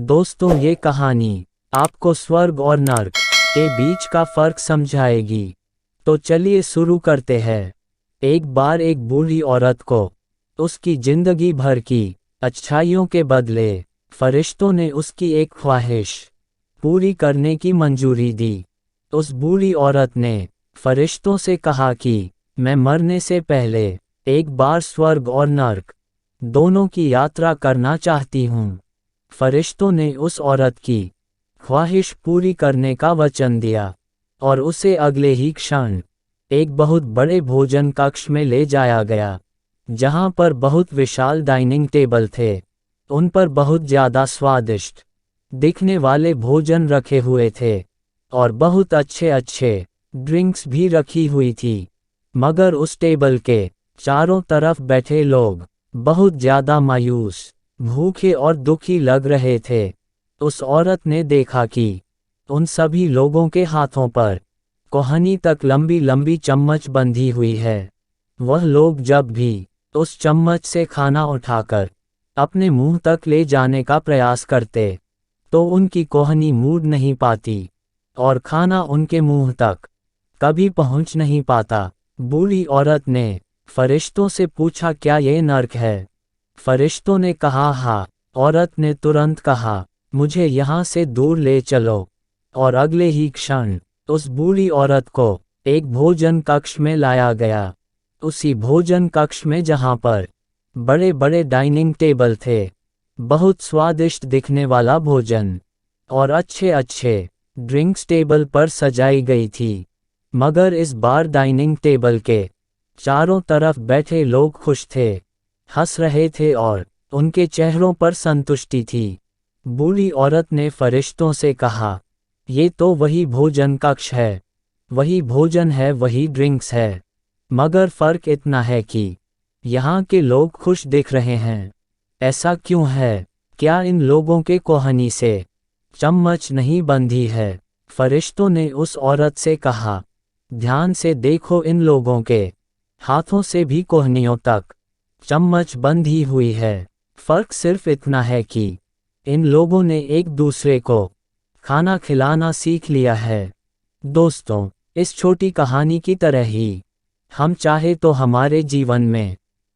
दोस्तों, ये कहानी आपको स्वर्ग और नर्क के बीच का फर्क समझाएगी। तो चलिए शुरू करते हैं। एक बार एक बूढ़ी औरत को उसकी जिंदगी भर की अच्छाइयों के बदले फरिश्तों ने उसकी एक ख्वाहिश पूरी करने की मंजूरी दी। उस बूढ़ी औरत ने फरिश्तों से कहा कि मैं मरने से पहले एक बार स्वर्ग और नर्क दोनों की यात्रा करना चाहती हूँ। फरिश्तों ने उस औरत की ख्वाहिश पूरी करने का वचन दिया और उसे अगले ही क्षण एक बहुत बड़े भोजन कक्ष में ले जाया गया, जहां पर बहुत विशाल डाइनिंग टेबल थे। उन पर बहुत ज़्यादा स्वादिष्ट दिखने वाले भोजन रखे हुए थे और बहुत अच्छे अच्छे ड्रिंक्स भी रखी हुई थी। मगर उस टेबल के चारों तरफ बैठे लोग बहुत ज़्यादा मायूस, भूखे और दुखी लग रहे थे। उस औरत ने देखा कि उन सभी लोगों के हाथों पर कोहनी तक लंबी लंबी चम्मच बंधी हुई है। वह लोग जब भी उस चम्मच से खाना उठाकर अपने मुंह तक ले जाने का प्रयास करते, तो उनकी कोहनी मुड़ नहीं पाती और खाना उनके मुंह तक कभी पहुंच नहीं पाता। बूढ़ी औरत ने फरिश्तों से पूछा, क्या ये नर्क है? फरिश्तों ने कहा, हाँ। औरत ने तुरंत कहा, मुझे यहाँ से दूर ले चलो। और अगले ही क्षण उस बूढ़ी औरत को एक भोजन कक्ष में लाया गया। उसी भोजन कक्ष में जहाँ पर बड़े बड़े डाइनिंग टेबल थे, बहुत स्वादिष्ट दिखने वाला भोजन और अच्छे अच्छे ड्रिंक्स टेबल पर सजाई गई थी। मगर इस बार डाइनिंग टेबल के चारों तरफ बैठे लोग खुश थे, हंस रहे थे और उनके चेहरों पर संतुष्टि थी। बूढ़ी औरत ने फरिश्तों से कहा, ये तो वही भोजन कक्ष है, वही भोजन है, वही ड्रिंक्स है, मगर फ़र्क इतना है कि यहाँ के लोग खुश दिख रहे हैं। ऐसा क्यों है? क्या इन लोगों के कोहनी से चम्मच नहीं बंधी है? फरिश्तों ने उस औरत से कहा, ध्यान से देखो, इन लोगों के हाथों से भी कोहनियों तक चम्मच बंधी हुई है। फ़र्क सिर्फ इतना है कि इन लोगों ने एक दूसरे को खाना खिलाना सीख लिया है। दोस्तों, इस छोटी कहानी की तरह ही हम चाहे तो हमारे जीवन में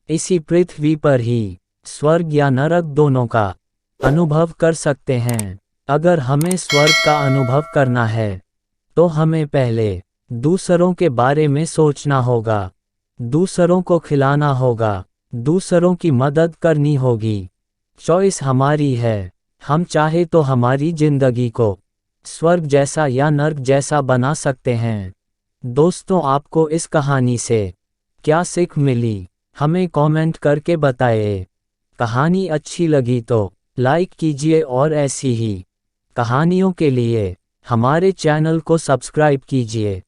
इसी पृथ्वी पर ही स्वर्ग या नरक दोनों का अनुभव कर सकते हैं। अगर हमें स्वर्ग का अनुभव करना है, तो हमें पहले दूसरों के बारे में सोचना होगा, दूसरों को खिलाना होगा, दूसरों की मदद करनी होगी। चॉइस हमारी है। हम चाहे तो हमारी जिंदगी को स्वर्ग जैसा या नर्क जैसा बना सकते हैं। दोस्तों, आपको इस कहानी से क्या सीख मिली, हमें कमेंट करके बताएं। कहानी अच्छी लगी तो लाइक कीजिए और ऐसी ही कहानियों के लिए हमारे चैनल को सब्सक्राइब कीजिए।